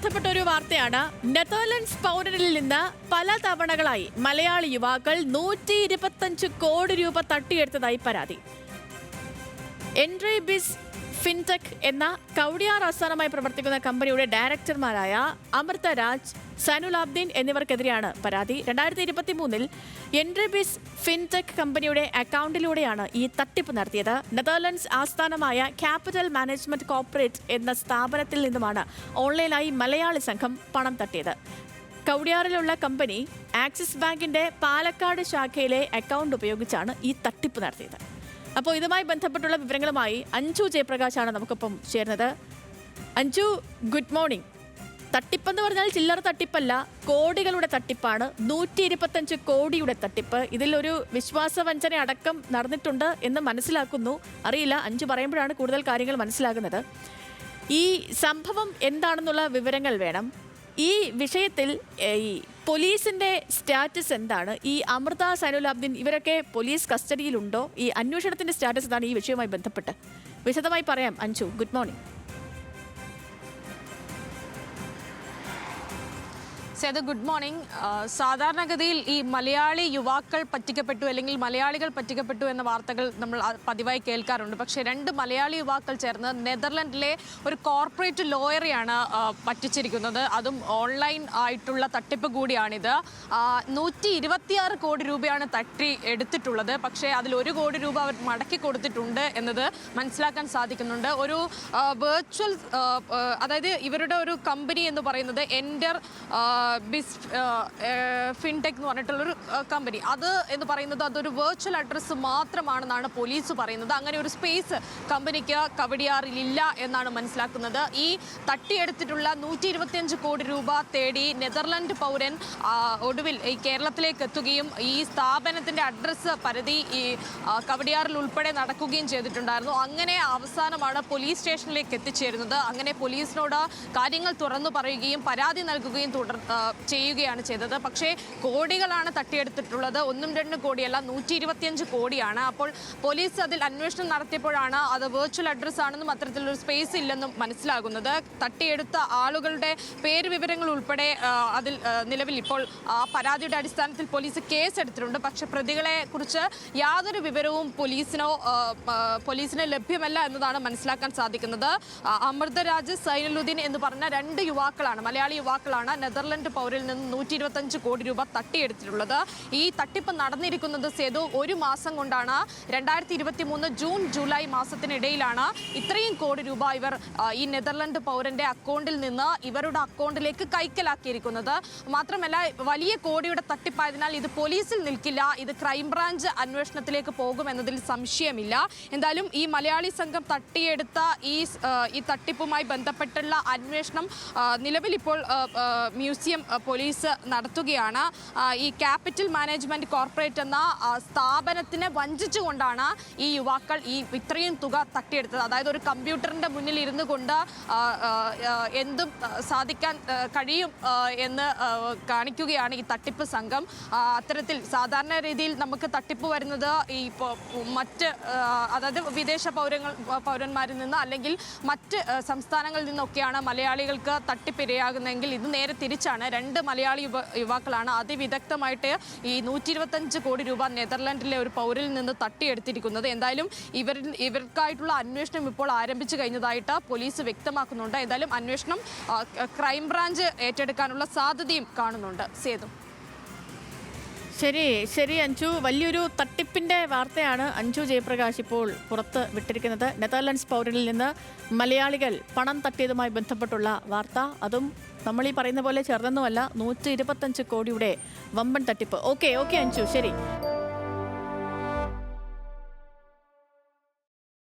ബന്ധപ്പെട്ട ഒരു വാർത്തയാണ്. നെതർലൻഡ്സ് പൗരനിൽ നിന്ന് പല തവണകളായി മലയാളി യുവാക്കൾ 125 കോടി രൂപ തട്ടിയെടുത്തതായി പരാതി. എൻട്രേബിസ് ഫിൻടെക് എന്ന കൗഡിയാർ ആസ്ഥാനമായി പ്രവർത്തിക്കുന്ന കമ്പനിയുടെ ഡയറക്ടർമാരായ അമൃത രാജ്, സൈനുലാബ്ദീൻ എന്നിവർക്കെതിരെയാണ് പരാതി. 2023 എൻട്രേബിസ് ഫിൻടെക് കമ്പനിയുടെ അക്കൗണ്ടിലൂടെയാണ് ഈ തട്ടിപ്പ് നടത്തിയത്. നെതർലൻഡ്സ് ആസ്ഥാനമായ ക്യാപിറ്റൽ മാനേജ്മെന്റ് കോർപ്പറേറ്റ് എന്ന സ്ഥാപനത്തിൽ നിന്നുമാണ് ഓൺലൈനായി മലയാളി സംഘം പണം തട്ടിയത്. കൗഡിയാറിലുള്ള കമ്പനി ആക്സിസ് ബാങ്കിന്റെ പാലക്കാട് ശാഖയിലെ അക്കൗണ്ട് ഉപയോഗിച്ചാണ് ഈ തട്ടിപ്പ് നടത്തിയത്. അപ്പോൾ ഇതുമായി ബന്ധപ്പെട്ടുള്ള വിവരങ്ങളുമായി അഞ്ജു ജയപ്രകാശാണ് നമുക്കിപ്പം ചേർന്നത്. Anju, good morning. തട്ടിപ്പെന്ന് പറഞ്ഞാൽ ചില്ലറ തട്ടിപ്പല്ല, കോടികളുടെ തട്ടിപ്പാണ്. 125 കോടിയുടെ തട്ടിപ്പ്. ഇതിലൊരു വിശ്വാസവഞ്ചന അടക്കം നടന്നിട്ടുണ്ട് എന്ന് മനസ്സിലാക്കുന്നു. അറിയില്ല, അഞ്ജു പറയുമ്പോഴാണ് കൂടുതൽ കാര്യങ്ങൾ മനസ്സിലാകുന്നത്. ഈ സംഭവം എന്താണെന്നുള്ള വിവരങ്ങൾ വേണം. ഈ വിഷയത്തിൽ ഈ പോലീസിന്റെ സ്റ്റാറ്റസ് എന്താണ്? ഈ അമൃത, സൈനുലാബ്ദീൻ ഇവരൊക്കെ പോലീസ് കസ്റ്റഡിയിലുണ്ടോ? ഈ അന്വേഷണത്തിന്റെ സ്റ്റാറ്റസ് എന്താണ് ഈ വിഷയവുമായി ബന്ധപ്പെട്ട്? വിശദമായി പറയാം Anju. Good morning. Good morning. സാധാരണഗതിയിൽ ഈ മലയാളി യുവാക്കൾ പറ്റിക്കപ്പെട്ടു അല്ലെങ്കിൽ മലയാളികൾ പറ്റിക്കപ്പെട്ടു എന്ന വാർത്തകൾ നമ്മൾ പതിവായി കേൾക്കാറുണ്ട്. പക്ഷേ 2 മലയാളി യുവാക്കൾ ചേർന്ന് നെതർലൻഡിലെ ഒരു കോർപ്പറേറ്റ് ലോയറെയാണ് പറ്റിച്ചിരിക്കുന്നത്. അതും ഓൺലൈൻ ആയിട്ടുള്ള തട്ടിപ്പ് കൂടിയാണിത്. 126 കോടി രൂപയാണ് തട്ടി എടുത്തിട്ടുള്ളത്. പക്ഷേ അതിൽ 1 കോടി രൂപ അവർ മടക്കി കൊടുത്തിട്ടുണ്ട് എന്നത് മനസ്സിലാക്കാൻ സാധിക്കുന്നുണ്ട്. ഒരു വെർച്വൽ, അതായത് ഇവരുടെ ഒരു കമ്പനി എന്ന് പറയുന്നത് ഫിൻടെക് എന്ന് പറഞ്ഞിട്ടുള്ളൊരു കമ്പനി, അത് എന്ന് പറയുന്നത് അതൊരു വെർച്വൽ അഡ്രസ്സ് മാത്രമാണെന്നാണ് പോലീസ് പറയുന്നത്. അങ്ങനെ ഒരു സ്പേസ് കമ്പനിക്ക് കവടിയാറിലില്ല എന്നാണ് മനസ്സിലാക്കുന്നത്. ഈ തട്ടിയെടുത്തിട്ടുള്ള 125 കോടി രൂപ തേടി നെതർലൻഡ് പൗരൻ ഒടുവിൽ ഈ കേരളത്തിലേക്ക് എത്തുകയും ഈ സ്ഥാപനത്തിൻ്റെ അഡ്രസ്സ് പരതി ഈ കവടിയാറിൽ ഉൾപ്പെടെ നടക്കുകയും ചെയ്തിട്ടുണ്ടായിരുന്നു. അങ്ങനെ അവസാനമാണ് പോലീസ് സ്റ്റേഷനിലേക്ക് എത്തിച്ചേരുന്നത്. അങ്ങനെ പോലീസിനോട് കാര്യങ്ങൾ തുറന്നു പറയുകയും പരാതി നൽകുകയും ചെയ്യുകയാണ് ചെയ്തത്. പക്ഷേ കോടികളാണ് തട്ടിയെടുത്തിട്ടുള്ളത്. 1-2 കോടിയല്ല, 125 കോടിയാണ്. അപ്പോൾ പോലീസ് അതിൽ അന്വേഷണം നടത്തിയപ്പോഴാണ് അത് വെർച്വൽ അഡ്രസ് ആണെന്നും അത്തരത്തിലൊരു സ്പേസ് ഇല്ലെന്നും മനസ്സിലാകുന്നത്. തട്ടിയെടുത്ത ആളുകളുടെ പേര് വിവരങ്ങൾ ഉൾപ്പെടെ അതിൽ നിലവിൽ ഇപ്പോൾ പരാതിയുടെ അടിസ്ഥാനത്തിൽ പോലീസ് കേസ് എടുത്തിട്ടുണ്ട്. പക്ഷേ പ്രതികളെ കുറിച്ച് യാതൊരു വിവരവും പോലീസിന് ലഭ്യമല്ല എന്നതാണ് മനസ്സിലാക്കാൻ സാധിക്കുന്നത്. അമൃതരാജ്, സൈനുലുദ്ദീൻ എന്ന് പറഞ്ഞ 2 യുവാക്കളാണ്, മലയാളി യുവാക്കളാണ് നെതർലൻഡ് പൗരിൽ നിന്ന് 125 കോടി രൂപ തട്ടിയെടുത്തിട്ടുള്ളത്. ഈ തട്ടിപ്പ് നടന്നിരിക്കുന്നത് സേതു 1 മാസം കൊണ്ടാണ്. 2023 ജൂൺ ജൂലൈ മാസത്തിനിടയിലാണ് ഇത്രയും കോടി രൂപ ഇവർ ഈ നെതർലൻഡ് പൗരന്റെ അക്കൗണ്ടിൽ നിന്ന് ഇവരുടെ അക്കൗണ്ടിലേക്ക് കൈക്കലാക്കിയിരിക്കുന്നത്. മാത്രമല്ല, വലിയ കോടിയുടെ തട്ടിപ്പായതിനാൽ ഇത് പോലീസിൽ നിൽക്കില്ല, ഇത് ക്രൈംബ്രാഞ്ച് അന്വേഷണത്തിലേക്ക് പോകുമെന്നതിൽ സംശയമില്ല. എന്തായാലും ഈ മലയാളി സംഘം തട്ടിയെടുത്ത ഈ തട്ടിപ്പുമായി ബന്ധപ്പെട്ടുള്ള അന്വേഷണം നിലവിൽ ഇപ്പോൾ മ്യൂസിയം പോലീസ് നടത്തുകയാണ്. ഈ ക്യാപിറ്റൽ മാനേജ്മെന്റ് കോർപ്പറേറ്റ് എന്ന സ്ഥാപനത്തിനെ വഞ്ചിച്ചുകൊണ്ടാണ് ഈ യുവാക്കൾ ഇത്രയും തുക തട്ടിയെടുത്തത്. അതായത് ഒരു കമ്പ്യൂട്ടറിന്റെ മുന്നിൽ ഇരുന്നു കൊണ്ട് എന്തും സാധിക്കാൻ കഴിയും എന്ന് കാണിക്കുകയാണ് ഈ തട്ടിപ്പ് സംഘം. അത്തരത്തിൽ സാധാരണ രീതിയിൽ നമുക്ക് തട്ടിപ്പ് വരുന്നത് ഈ അതായത് വിദേശ പൗരന്മാരിൽ നിന്ന് അല്ലെങ്കിൽ മറ്റ് സംസ്ഥാനങ്ങളിൽ നിന്നൊക്കെയാണ് മലയാളികൾക്ക് തട്ടിപ്പിരയാകുന്നതെങ്കിൽ ഇത് നേരെ തിരിച്ചാണ്. 2 മലയാളി യുവാക്കളാണ് അതിവിദഗ്ധമായിട്ട് ഈ 125 കോടി രൂപ നെതർലൻഡിലെ ഒരു പൗരിൽ നിന്ന് തട്ടിയെടുത്തിരിക്കുന്നത്. എന്തായാലും ഇവർക്കായിട്ടുള്ള അന്വേഷണം ഇപ്പോൾ ആരംഭിച്ചു കഴിഞ്ഞതായിട്ട് പോലീസ് വ്യക്തമാക്കുന്നുണ്ട്. എന്തായാലും അന്വേഷണം ക്രൈംബ്രാഞ്ച് ഏറ്റെടുക്കാനുള്ള സാധ്യതയും കാണുന്നുണ്ട്. സേതു. ശരി അഞ്ജു, വലിയൊരു തട്ടിപ്പിന്റെ വാർത്തയാണ് അഞ്ജു ജയപ്രകാശ് ഇപ്പോൾ പുറത്ത് വിട്ടിരിക്കുന്നത്. നെതർലൻഡ്സ് പൗരനിൽ നിന്ന് മലയാളികൾ പണം തട്ടിയതുമായി ബന്ധപ്പെട്ടുള്ള വാർത്ത. അതും നമ്മൾ ഈ പറയുന്ന പോലെ ചെറുതൊന്നുമല്ല, 125 കോടിയുടെ വമ്പൻ തട്ടിപ്പ്. ഓക്കെ അഞ്ജു, ശരി.